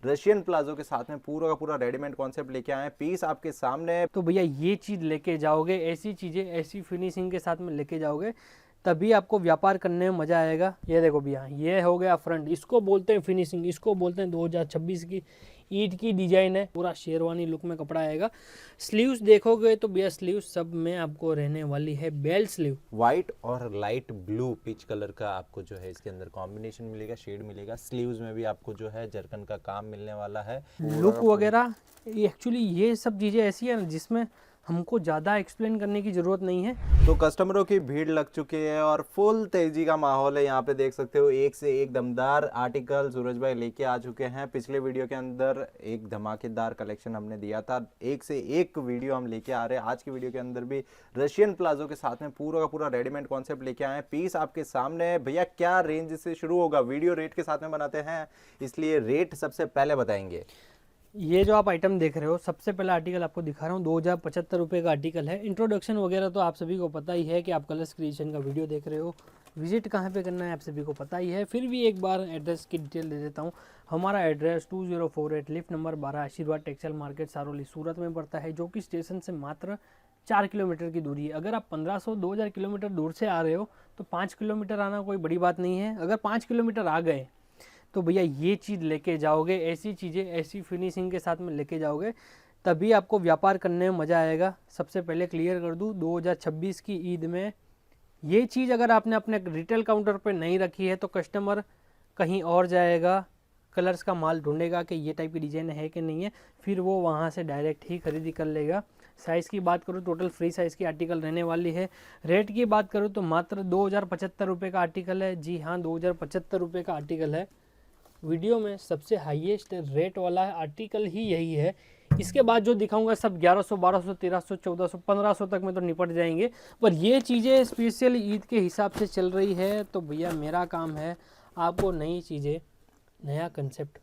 Russian palazzo के साथ में पूरा का पूरा रेडीमेड कॉन्सेप्ट लेके आए हैं। पीस आपके सामने है। तो भैया ये चीज़ लेके जाओगे, ऐसी चीज़ें ऐसी फिनिशिंग के साथ में लेके जाओगे, तभी आपको व्यापार करने में मज़ा आएगा। ये देखो भैया, ये हो गया फ्रंट, इसको बोलते हैं फिनिशिंग, इसको बोलते हैं 2026 की ईद की डिजाइन है। पूरा शेरवानी लुक में कपड़ा आएगा। स्लीव्स देखोगे तो भैया स्लीव्स सब में आपको रहने वाली है बेल स्लीव। व्हाइट और लाइट ब्लू पिच कलर का आपको जो है इसके अंदर कॉम्बिनेशन मिलेगा, शेड मिलेगा। स्लीव्स में भी आपको जो है जरकन का काम मिलने वाला है। लुक वगैरह एक्चुअली ये सब चीज़ें ऐसी है ना जिसमें हमको ज़्यादा एक्सप्लेन करने की ज़रूरत नहीं है। तो कस्टमरों की भीड़ लग चुकी है और फुल तेजी का माहौल है। यहाँ पे देख सकते हो एक से एक दमदार आर्टिकल सूरज भाई लेके आ चुके हैं। पिछले वीडियो के अंदर एक धमाकेदार कलेक्शन हमने दिया था, एक से एक वीडियो हम लेके आ रहे हैं। आज की वीडियो के अंदर भी रशियन प्लाजो के साथ में पूरा का पूरा रेडीमेड कॉन्सेप्ट लेके आए हैं। पीस आपके सामने है। भैया क्या रेंज से शुरू होगा? वीडियो रेट के साथ में बनाते हैं, इसलिए रेट सबसे पहले बताएंगे। ये जो आप आइटम देख रहे हो, सबसे पहला आर्टिकल आपको दिखा रहा हूँ, 2075 रुपये का आर्टिकल है। इंट्रोडक्शन वगैरह तो आप सभी को पता ही है कि आप कलर्स क्रिएशन का वीडियो देख रहे हो। विजिट कहाँ पे करना है आप सभी को पता ही है, फिर भी एक बार एड्रेस की डिटेल दे देता हूँ। हमारा एड्रेस 2048 लिफ्ट नंबर 12 आशीर्वाद टेक्सटाइल मार्केट सारोली सूरत में पड़ता है, जो कि स्टेशन से मात्र 4 किलोमीटर की दूरी है। अगर आप 1500-2000 किलोमीटर दूर से आ रहे हो तो 5 किलोमीटर आना कोई बड़ी बात नहीं है। अगर 5 किलोमीटर आ गए तो भैया ये चीज़ लेके जाओगे, ऐसी चीज़ें ऐसी फिनिशिंग के साथ में लेके जाओगे, तभी आपको व्यापार करने में मज़ा आएगा। सबसे पहले क्लियर कर दूँ, 2026 की ईद में ये चीज़ अगर आपने अपने रिटेल काउंटर पे नहीं रखी है तो कस्टमर कहीं और जाएगा, कलर्स का माल ढूंढेगा कि ये टाइप की डिज़ाइन है कि नहीं है, फिर वो वहाँ से डायरेक्ट ही खरीदी कर लेगा। साइज़ की बात करूँ, टोटल फ्री साइज़ की आर्टिकल रहने वाली है। रेट की बात करूँ तो मात्र 2075 रुपये का आर्टिकल है। जी हाँ, 2075 रुपये का आर्टिकल है। वीडियो में सबसे हाईएस्ट रेट वाला आर्टिकल ही यही है। इसके बाद जो दिखाऊंगा सब 1100, 1200, 1300, 1400, 1500 तक में तो निपट जाएंगे, पर ये चीज़ें स्पेशल ईद के हिसाब से चल रही है। तो भैया मेरा काम है आपको नई चीज़ें, नया कंसेप्ट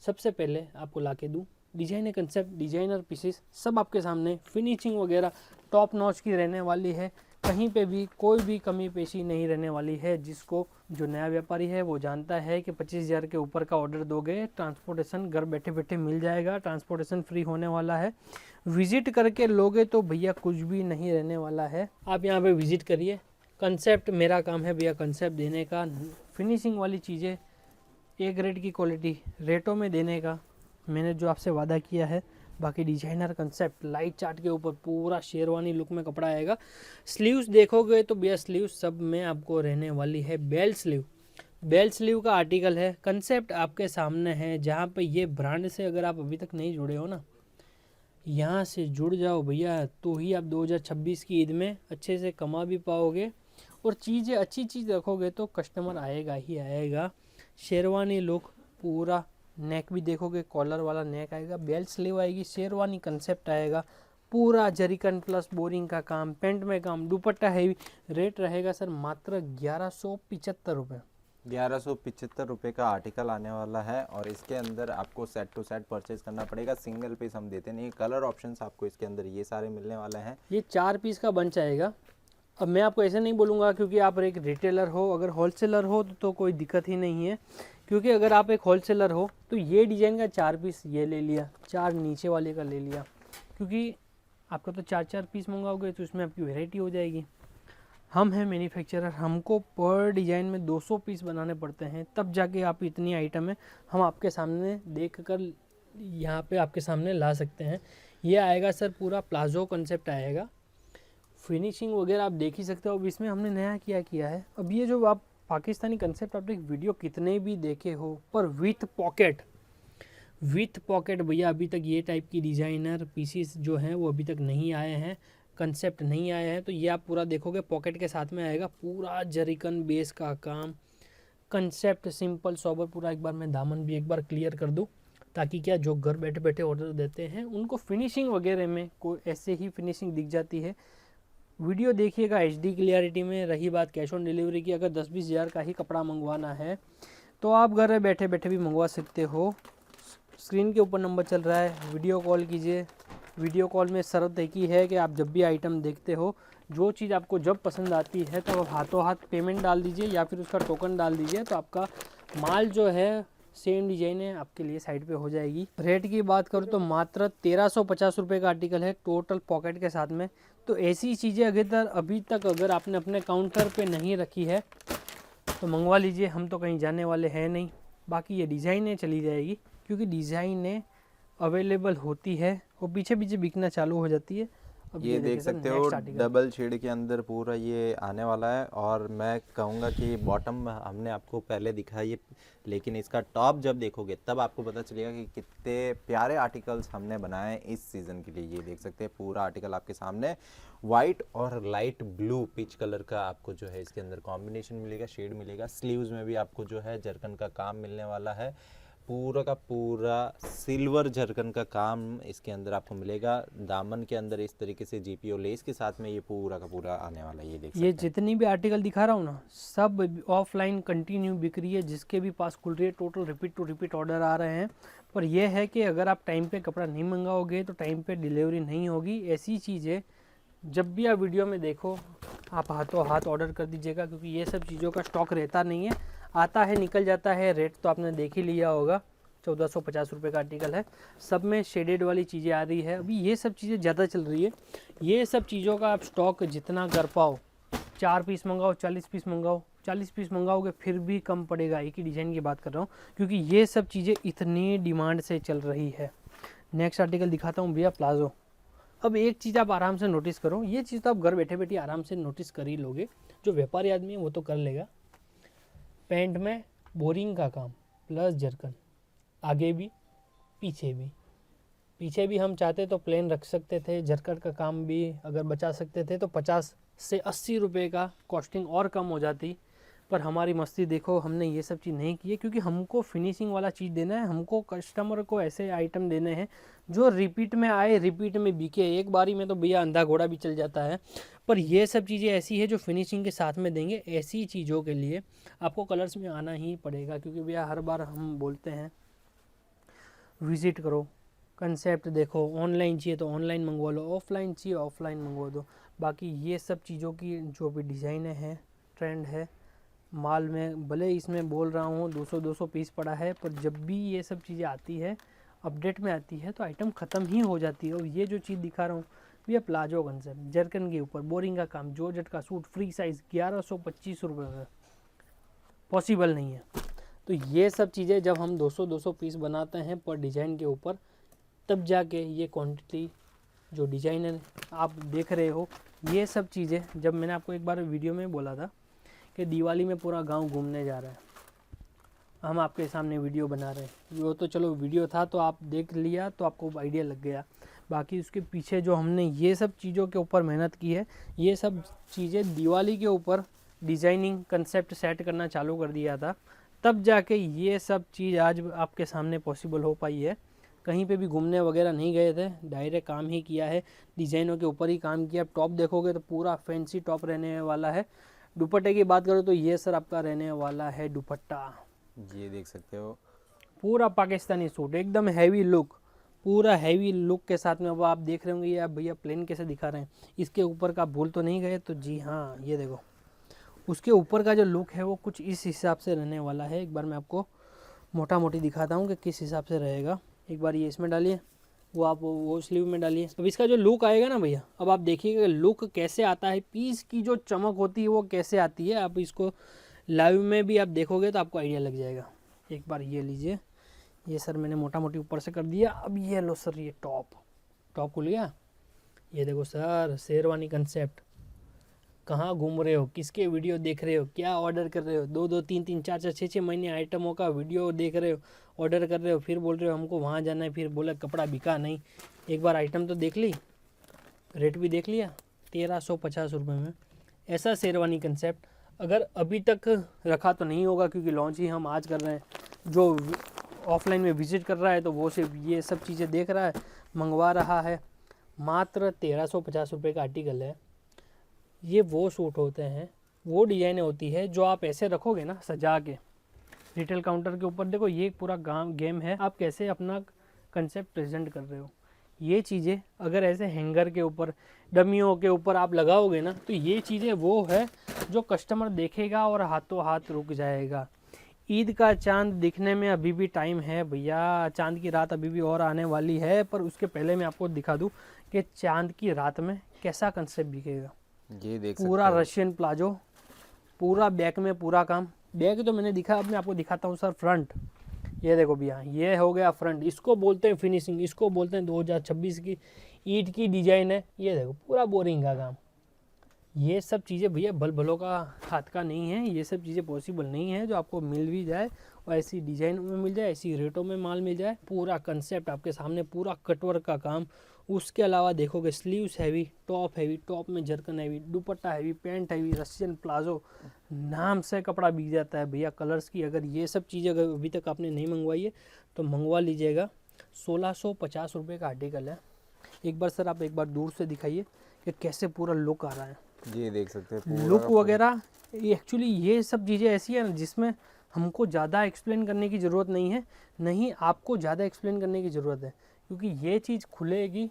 सबसे पहले आपको ला के दूँ। डिजाइनर कंसेप्ट, डिजाइनर पीसेस सब आपके सामने, फिनिशिंग वगैरह टॉप नॉच की रहने वाली है। कहीं पे भी कोई भी कमी पेशी नहीं रहने वाली है। जिसको जो नया व्यापारी है वो जानता है कि 25,000 के ऊपर का ऑर्डर दोगे, ट्रांसपोर्टेशन घर बैठे बैठे मिल जाएगा, ट्रांसपोर्टेशन फ्री होने वाला है। विजिट करके लोगे तो भैया कुछ भी नहीं रहने वाला है। आप यहाँ पे विजिट करिए। कंसेप्ट मेरा काम है भैया, कंसेप्ट देने का, फिनिशिंग वाली चीज़ें ए ग्रेड की क्वालिटी रेटों में देने का मैंने जो आपसे वादा किया है। बाकी डिजाइनर कंसेप्ट लाइट चार्ट के ऊपर पूरा शेरवानी लुक में कपड़ा आएगा। स्लीव्स देखोगे तो भैया स्लीव्स सब में आपको रहने वाली है बेल स्लीव। बेल स्लीव का आर्टिकल है। कंसेप्ट आपके सामने है। जहाँ पे ये ब्रांड से अगर आप अभी तक नहीं जुड़े हो ना, यहाँ से जुड़ जाओ भैया, तो ही आप 2026 की ईद में अच्छे से कमा भी पाओगे। और चीज़ें अच्छी चीज़ रखोगे तो कस्टमर आएगा ही आएगा। शेरवानी लुक, पूरा नेक भी देखोगे कॉलर वाला नेक आएगा, बेल स्लीव आएगी, शेरवानी कंसेप्ट आएगा, पूरा जरीकन प्लस बोरिंग का काम, पेंट में काम, दुपट्टा हैवी। रेट रहेगा सर मात्र 1175 रुपये। 1175 रुपये का आर्टिकल आने वाला है और इसके अंदर आपको सेट टू सेट परचेज करना पड़ेगा। सिंगल पीस हम देते नहीं। कलर ऑप्शंस आपको इसके अंदर ये सारे मिलने वाले हैं। ये 4 पीस का बंच आएगा। अब मैं आपको ऐसे नहीं बोलूँगा क्योंकि आप एक रिटेलर हो, अगर होलसेलर हो तो कोई दिक्कत ही नहीं है। क्योंकि अगर आप एक होलसेलर हो तो ये डिज़ाइन का 4 पीस ये ले लिया, 4 नीचे वाले का ले लिया, क्योंकि आपका तो 4-4 पीस मंगाओगे तो इसमें आपकी वैरायटी हो जाएगी। हम हैं मैन्युफैक्चरर, हमको पर डिज़ाइन में 200 पीस बनाने पड़ते हैं, तब जाके आप इतनी आइटम है हम आपके सामने देख कर यहाँ पे आपके सामने ला सकते हैं। ये आएगा सर पूरा प्लाजो कंसेप्ट आएगा। फिनिशिंग वगैरह आप देख ही सकते हो। अब इसमें हमने नया किया है। अब ये जो आप पाकिस्तानी कंसेप्ट आपने वीडियो कितने भी देखे हो, पर विथ पॉकेट भैया अभी तक ये टाइप की डिज़ाइनर पीसीस जो हैं वो अभी तक नहीं आए हैं, कंसेप्ट नहीं आए हैं। तो ये आप पूरा देखोगे पॉकेट के साथ में आएगा, पूरा जरीकन बेस का काम, कंसेप्ट सिंपल सोबर पूरा। एक बार मैं दामन भी एक बार क्लियर कर दूँ ताकि क्या जो घर बैठे बैठे ऑर्डर देते हैं उनको फिनिशिंग वगैरह में कोई ऐसे ही फिनिशिंग दिख जाती है। वीडियो देखिएगा HD क्लियरिटी में। रही बात कैश ऑन डिलीवरी की, अगर 10-20 हज़ार का ही कपड़ा मंगवाना है तो आप घर बैठे बैठे भी मंगवा सकते हो। स्क्रीन के ऊपर नंबर चल रहा है, वीडियो कॉल कीजिए। वीडियो कॉल में शर्त एक ही है कि आप जब भी आइटम देखते हो, जो चीज़ आपको जब पसंद आती है तो आप हाथों हाथ पेमेंट डाल दीजिए या फिर उसका टोकन डाल दीजिए, तो आपका माल जो है सेम डिजाइन है आपके लिए साइड पे हो जाएगी। रेट की बात करूँ तो मात्र 1350 रुपये का आर्टिकल है टोटल पॉकेट के साथ में। तो ऐसी चीज़ें अभी तक अगर आपने अपने काउंटर पे नहीं रखी है तो मंगवा लीजिए, हम तो कहीं जाने वाले हैं नहीं। बाकी ये डिज़ाइनें चली जाएगी क्योंकि डिज़ाइनें अवेलेबल होती है और पीछे पीछे बिकना चालू हो जाती है। अब ये देख सकते हो डबल शेड के अंदर पूरा ये आने वाला है। और मैं कहूँगा कि बॉटम हमने आपको पहले दिखाई, लेकिन इसका टॉप जब देखोगे तब आपको पता चलेगा कि कितने प्यारे आर्टिकल्स हमने बनाए हैं इस सीज़न के लिए। ये देख सकते हैं पूरा आर्टिकल आपके सामने वाइट और लाइट ब्लू पिच कलर का आपको जो है इसके अंदर कॉम्बिनेशन मिलेगा, शेड मिलेगा। स्लीव्स में भी आपको जो है जरकन का काम मिलने वाला है, पूरा का पूरा सिल्वर जरकन का काम इसके अंदर आपको मिलेगा। दामन के अंदर इस तरीके से जीपीओ लेस के साथ में ये पूरा का पूरा आने वाला है। ये देख सकते ये हैं। जितनी भी आर्टिकल दिखा रहा हूँ ना सब ऑफलाइन कंटिन्यू बिक रही है, जिसके भी पास खुल रही है total repeat to repeat order आ रहे हैं। पर यह है कि अगर आप टाइम पे कपड़ा नहीं मंगाओगे तो टाइम पे डिलीवरी नहीं होगी। ऐसी चीज़ें जब भी आप वीडियो में देखो आप हाथों हाथ ऑर्डर कर दीजिएगा, क्योंकि ये सब चीज़ों का स्टॉक रहता नहीं है, आता है निकल जाता है। रेट तो आपने देख ही लिया होगा, 1450 रुपये का आर्टिकल है। सब में शेडेड वाली चीज़ें आ रही है। अभी ये सब चीज़ें ज़्यादा चल रही है। ये सब चीज़ों का आप स्टॉक जितना कर पाओ, 4 पीस मंगाओ, 40 पीस मंगाओ, 40 पीस मंगाओगे फिर भी कम पड़ेगा। एक ही डिज़ाइन की बात कर रहा हूँ क्योंकि ये सब चीज़ें इतनी डिमांड से चल रही है। नेक्स्ट आर्टिकल दिखाता हूँ भैया, प्लाजो। अब एक चीज़ आप आराम से नोटिस करो, ये चीज़ तो आप घर बैठे बैठे आराम से नोटिस कर ही लोगे, जो व्यापारी आदमी है वो तो कर लेगा। पैंट में बोरिंग का काम प्लस जरकन, आगे भी पीछे भी हम चाहते तो प्लेन रख सकते थे। जरकन का काम भी अगर बचा सकते थे तो 50 से 80 रुपये का कॉस्टिंग और कम हो जाती। पर हमारी मस्ती देखो, हमने ये सब चीज़ नहीं की है क्योंकि हमको फिनिशिंग वाला चीज़ देना है। हमको कस्टमर को ऐसे आइटम देने हैं जो रिपीट में आए, रिपीट में बिके। एक बारी में तो भैया अंधा घोड़ा भी चल जाता है, पर ये सब चीज़ें ऐसी है जो फिनिशिंग के साथ में देंगे। ऐसी चीज़ों के लिए आपको कलर्स में आना ही पड़ेगा, क्योंकि भैया हर बार हम बोलते हैं विज़िट करो, कंसेप्ट देखो, ऑनलाइन चाहिए तो ऑनलाइन मंगवा लो, ऑफलाइन चाहिए ऑफलाइन मंगवा दो। बाकी ये सब चीज़ों की जो भी डिज़ाइन है, ट्रेंड है, माल में भले इसमें बोल रहा हूँ 200 पीस पड़ा है, पर जब भी ये सब चीज़ें आती है, अपडेट में आती है, तो आइटम ख़त्म ही हो जाती है। और ये जो चीज़ दिखा रहा हूँ ये प्लाजो कंसेप्ट, जरकन के ऊपर बोरिंग का काम, जॉर्जेट का सूट, फ्री साइज़, 1125 रुपये में पॉसिबल नहीं है। तो ये सब चीज़ें जब हम 200 पीस बनाते हैं पर डिज़ाइन के ऊपर, तब जाके ये क्वांटिटी जो डिज़ाइनर आप देख रहे हो, ये सब चीज़ें जब मैंने आपको एक बार वीडियो में बोला था कि दिवाली में पूरा गांव घूमने जा रहा है, हम आपके सामने वीडियो बना रहे हैं, वो तो चलो वीडियो था तो आप देख लिया तो आपको आइडिया लग गया। बाकी उसके पीछे जो हमने ये सब चीज़ों के ऊपर मेहनत की है, ये सब चीज़ें दिवाली के ऊपर डिज़ाइनिंग कंसेप्ट सेट करना चालू कर दिया था, तब जाके ये सब चीज़ आज आपके सामने पॉसिबल हो पाई है। कहीं पे भी घूमने वगैरह नहीं गए थे, डायरेक्ट काम ही किया है, डिज़ाइनों के ऊपर ही काम किया। टॉप देखोगे तो पूरा फैंसी टॉप रहने वाला है। दुपट्टे की बात करो तो ये सर आपका रहने वाला है दुपट्टा, ये देख सकते हो पूरा पाकिस्तानी सूट, एकदम हैवी लुक, पूरा हैवी लुक के साथ में। अब आप देख रहे होंगे ये भैया प्लेन कैसे दिखा रहे हैं, इसके ऊपर का भूल तो नहीं गए? तो जी हाँ, ये देखो उसके ऊपर का जो लुक है वो कुछ इस हिसाब से रहने वाला है। एक बार मैं आपको मोटा मोटी दिखाता हूँ कि किस हिसाब से रहेगा। एक बार ये इसमें डालिए, वो आप वो स्लीव में डालिए। अब इसका जो लुक आएगा ना भैया, अब आप देखिएगा लुक कैसे आता है, पीस की जो चमक होती है वो कैसे आती है। आप इसको लाइव में भी आप देखोगे तो आपको आइडिया लग जाएगा। एक बार ये लीजिए, ये सर मैंने मोटा मोटी ऊपर से कर दिया। अब ये लो सर, ये टॉप खुल गया। ये देखो सर, शेरवानी कंसेप्ट। कहाँ घूम रहे हो, किसके वीडियो देख रहे हो, क्या ऑर्डर कर रहे हो? 2-2, 3-3, 4-4, 6-6 महीने आइटमों का वीडियो देख रहे हो, ऑर्डर कर रहे हो, फिर बोल रहे हो हमको वहाँ जाना है, फिर बोला कपड़ा बिका नहीं। एक बार आइटम तो देख ली, रेट भी देख लिया, 1350 रुपये में ऐसा शेरवानी कंसेप्ट। अगर अभी तक रखा तो नहीं होगा क्योंकि लॉन्च ही हम आज कर रहे हैं। जो ऑफलाइन में विजिट कर रहा है तो वो सिर्फ ये सब चीज़ें देख रहा है, मंगवा रहा है। मात्र 1350 रुपये का आर्टिकल है। ये वो सूट होते हैं, वो डिज़ाइनें होती है जो आप ऐसे रखोगे ना सजा के रिटेल काउंटर के ऊपर। देखो ये पूरा गेम है, आप कैसे अपना कंसेप्ट प्रेजेंट कर रहे हो। ये चीज़ें अगर ऐसे हैंगर के ऊपर, डमियों के ऊपर आप लगाओगे ना, तो ये चीज़ें वो है जो कस्टमर देखेगा और हाथों हाथ रुक जाएगा। ईद का चांद दिखने में अभी भी टाइम है भैया, चांद की रात अभी भी और आने वाली है, पर उसके पहले मैं आपको दिखा दूं कि चांद की रात में कैसा कंसेप्ट दिखेगा। ये देख पूरा सकते हो। रशियन प्लाजो, पूरा बैक में पूरा काम। बैक तो मैंने दिखा, अब मैं आपको दिखाता हूँ सर फ्रंट। ये देखो भैया, ये हो गया फ्रंट, इसको बोलते हैं फिनिशिंग, इसको बोलते हैं 2026 की ईद की डिजाइन है। ये देखो पूरा बोरिंग का काम। ये सब चीज़ें भैया भल भलों का हाथ का नहीं है, ये सब चीज़ें पॉसिबल नहीं है जो आपको मिल भी जाए और ऐसी डिज़ाइन में मिल जाए, ऐसी रेटों में माल मिल जाए। पूरा कंसेप्ट आपके सामने, पूरा कटवर्क का काम। उसके अलावा देखोगे स्लीव्स हैवी, टॉप में जरकन हैवी, दुपट्टा heavy, pant heavy, Russian palazzo, नाम से कपड़ा बिक जाता है भैया। कलर्स की अगर ये सब चीज़ें अगर अभी तक आपने नहीं मंगवाई है तो मंगवा लीजिएगा। 1650 रुपये का आर्टिकल है। एक बार सर आप एक बार दूर से दिखाइए कि कैसे पूरा लुक आ रहा है। ये देख सकते हैं पूरा लुक का पूरा। वगैरह एक्चुअली ये सब चीज़ें ऐसी है जिसमें हमको ज़्यादा एक्सप्लेन करने की ज़रूरत नहीं है, नहीं आपको ज़्यादा एक्सप्लेन करने की ज़रूरत है, क्योंकि ये चीज़ खुलेगी,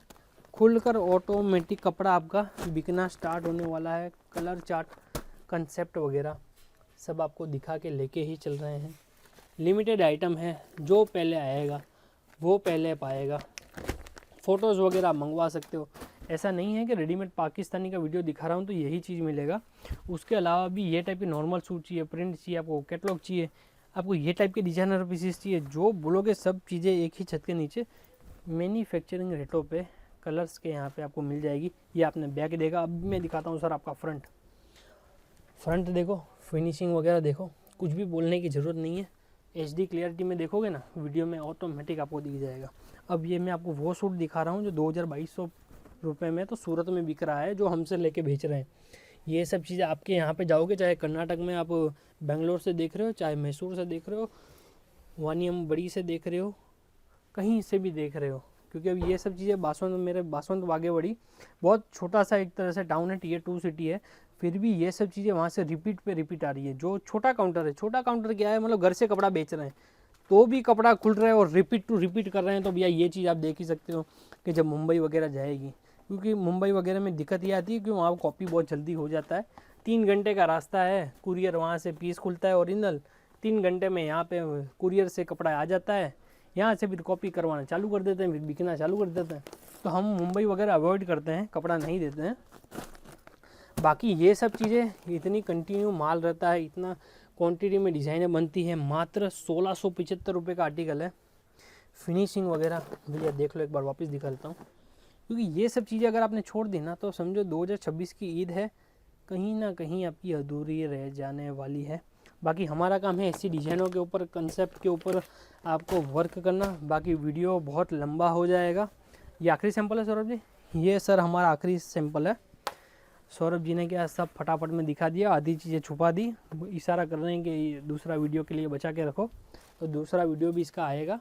खुलकर ऑटोमेटिक कपड़ा आपका बिकना स्टार्ट होने वाला है। कलर चार्ट, कंसेप्ट वगैरह सब आपको दिखा के लेके ही चल रहे हैं। लिमिटेड आइटम है, जो पहले आएगा वो पहले पाएगा। फ़ोटोज़ वगैरह मंगवा सकते हो, ऐसा नहीं है कि रेडीमेड पाकिस्तानी का वीडियो दिखा रहा हूँ तो यही चीज़ मिलेगा। उसके अलावा भी ये टाइप के नॉर्मल सूट चाहिए, प्रिंट चाहिए, आपको कैटलॉग चाहिए, आपको ये टाइप के डिजाइनर पीसेस चाहिए, जो बोलोगे सब चीज़ें एक ही छत के नीचे मैन्युफैक्चरिंग रेटों पे कलर्स के यहाँ पे आपको मिल जाएगी। ये आपने बैक देखा, अब मैं दिखाता हूँ सर आपका फ्रंट। फ्रंट देखो, फिनिशिंग वगैरह देखो, कुछ भी बोलने की ज़रूरत नहीं है। HD क्लियरिटी में देखोगे ना वीडियो में, ऑटोमेटिक आपको दिख जाएगा। अब ये मैं आपको वो सूट दिखा रहा हूँ जो 2200 रुपये में तो सूरत में बिक रहा है, जो हमसे लेके बेच रहे हैं। ये सब चीज़ें आपके यहाँ पे जाओगे, चाहे कर्नाटक में आप बेंगलोर से देख रहे हो, चाहे मैसूर से देख रहे हो, वानियम बड़ी से देख रहे हो, कहीं से भी देख रहे हो, क्योंकि अब ये सब चीज़ें बासवंत वागेवड़ी बहुत छोटा सा एक तरह से टाउन है, Tier 2 सिटी है, फिर भी ये सब चीज़ें वहाँ से रिपीट पे रिपीट आ रही है। जो छोटा काउंटर है, छोटा काउंटर क्या है, मतलब घर से कपड़ा बेच रहे हैं तो भी कपड़ा खुल रहा है और रिपीट टू रिपीट कर रहे हैं। तो भैया ये चीज़ आप देख ही सकते हो कि जब मुंबई वगैरह जाएगी, क्योंकि मुंबई वगैरह में दिक्कत ये आती है कि वहाँ कॉपी बहुत जल्दी हो जाता है। 3 घंटे का रास्ता है, कुरियर वहाँ से पीस खुलता है ओरिजिनल, 3 घंटे में यहाँ पे कुरियर से कपड़ा आ जाता है, यहाँ से फिर कॉपी करवाना चालू कर देते हैं, फिर बिकना चालू कर देते हैं। तो हम मुंबई वगैरह अवॉइड करते हैं, कपड़ा नहीं देते हैं। बाकी ये सब चीज़ें इतनी कंटिन्यू माल रहता है, इतना क्वांटिटी में डिज़ाइनें बनती है। मात्र 1675 रुपये का आर्टिकल है। फिनिशिंग वगैरह भैया देख लो, एक बार वापस दिखा देता हूँ, क्योंकि ये सब चीज़ें अगर आपने छोड़ दी ना तो समझो 2026 की ईद है कहीं ना कहीं आपकी अधूरी रह जाने वाली है। बाकी हमारा काम है ऐसी डिज़ाइनों के ऊपर, कंसेप्ट के ऊपर आपको वर्क करना। बाकी वीडियो बहुत लंबा हो जाएगा। ये आखिरी सैंपल है सौरभ जी, ये सर हमारा आखिरी सैंपल है। सौरभ जी ने क्या सब फटाफट में दिखा दिया, आधी चीज़ें छुपा दी, इशारा कर रहे हैं कि दूसरा वीडियो के लिए बचा के रखो, तो दूसरा वीडियो भी इसका आएगा।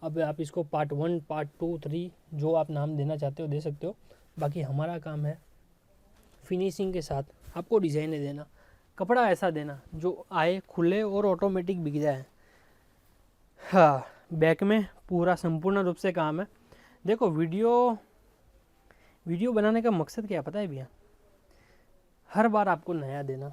अब आप इसको पार्ट 1, पार्ट 2, 3 जो आप नाम देना चाहते हो दे सकते हो। बाकी हमारा काम है फिनिशिंग के साथ आपको डिज़ाइनें देना, कपड़ा ऐसा देना जो आए, खुले और ऑटोमेटिक बिक जाए। हाँ, बैक में पूरा संपूर्ण रूप से काम है। देखो वीडियो बनाने का मकसद क्या पता है भैया, हर बार आपको नया देना,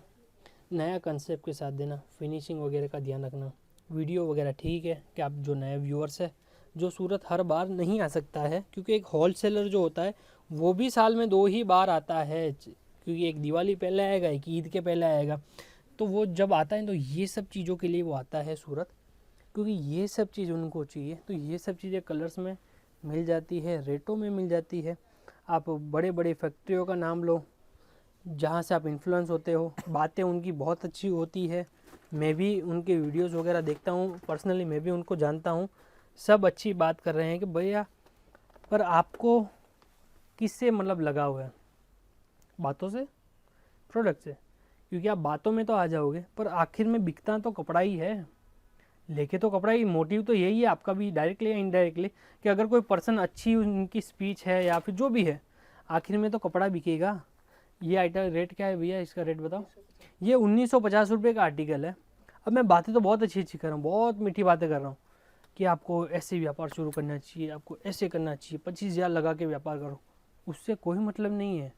नया कंसेप्ट के साथ देना, फिनिशिंग वगैरह का ध्यान रखना। वीडियो वगैरह ठीक है कि आप जो नए व्यूअर्स है, जो सूरत हर बार नहीं आ सकता है, क्योंकि एक होल सेलर जो होता है वो भी साल में 2 ही बार आता है, क्योंकि एक दिवाली पहले आएगा, एक ईद के पहले आएगा। तो वो जब आता है तो ये सब चीज़ों के लिए वो आता है सूरत, क्योंकि ये सब चीज़ उनको चाहिए। तो ये सब चीज़ें कलर्स में मिल जाती है, रेटों में मिल जाती है। आप बड़े बड़े फैक्ट्रियों का नाम लो जहाँ से आप इन्फ्लुएंस होते हो, बातें उनकी बहुत अच्छी होती है। मैं भी उनके वीडियोस वगैरह देखता हूँ, पर्सनली मैं भी उनको जानता हूँ, सब अच्छी बात कर रहे हैं कि भैया पर आपको किससे मतलब लगाव है, बातों से, प्रोडक्ट से, क्योंकि आप बातों में तो आ जाओगे पर आखिर में बिकता तो कपड़ा ही है, लेके तो कपड़ा ही। मोटिव तो यही है आपका भी, डायरेक्टली या इनडायरेक्टली, कि अगर कोई पर्सन अच्छी उनकी स्पीच है या फिर जो भी है, आखिर में तो कपड़ा बिकेगा। ये आइटम रेट क्या है भैया, इसका रेट बताओ। ये 1950 रुपये का आर्टिकल है। अब मैं बातें तो बहुत अच्छी अच्छी कर रहा हूँ, बहुत मीठी बातें कर रहा हूँ कि आपको ऐसे व्यापार शुरू करना चाहिए, आपको ऐसे करना चाहिए, 25,000 लगा के व्यापार करो। उससे कोई मतलब नहीं है।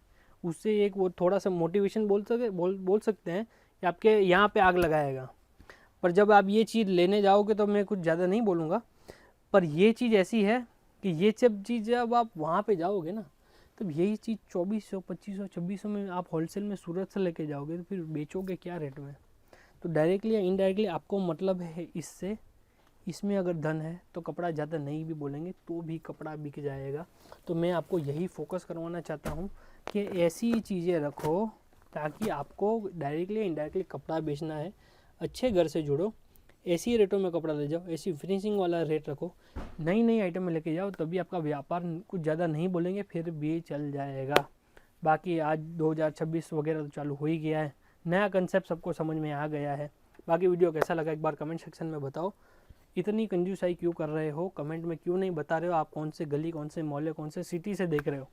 उससे एक वो थोड़ा सा मोटिवेशन बोल सकते हैं कि आपके यहाँ पे आग लगाएगा, पर जब आप ये चीज़ लेने जाओगे तो मैं कुछ ज़्यादा नहीं बोलूँगा, पर ये चीज़ ऐसी है कि ये सब चीज़ जब आप वहाँ पे जाओगे ना, तब यही चीज़ 2400, 2500, 2600 में आप होलसेल में सूरत से लेके जाओगे तो फिर बेचोगे क्या रेट में। तो डायरेक्टली या इनडायरेक्टली आपको मतलब है इससे, इसमें अगर धन है तो कपड़ा ज़्यादा नहीं भी बोलेंगे तो भी कपड़ा बिक जाएगा। तो मैं आपको यही फोकस करवाना चाहता हूँ कि ऐसी चीज़ें रखो ताकि आपको डायरेक्टली या इनडायरेक्टली कपड़ा बेचना है, अच्छे घर से जुड़ो, ऐसी रेटों में कपड़ा ले जाओ, ऐसी फिनिशिंग वाला रेट रखो, नई नई आइटम में लेके जाओ, तभी आपका व्यापार कुछ ज़्यादा नहीं बोलेंगे फिर भी चल जाएगा। बाकी आज 2026 वगैरह तो चालू हो ही गया है, नया कंसेप्ट सबको समझ में आ गया है। बाकी वीडियो कैसा लगा एक बार कमेंट सेक्शन में बताओ। इतनी कंजूसाई क्यों कर रहे हो, कमेंट में क्यों नहीं बता रहे हो, आप कौन से गली, कौन से मोहल्ले, कौन से सिटी से देख रहे हो,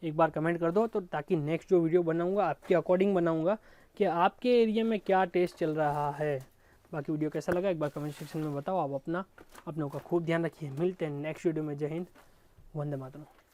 एक बार कमेंट कर दो, तो ताकि नेक्स्ट जो वीडियो बनाऊंगा आपके अकॉर्डिंग बनाऊंगा कि आपके एरिया में क्या टेस्ट चल रहा है। बाकी वीडियो कैसा लगा एक बार कमेंट सेक्शन में बताओ। आप अपनों का खूब ध्यान रखिए, मिलते हैं नेक्स्ट वीडियो में। जय हिंद, वंदे मातरम।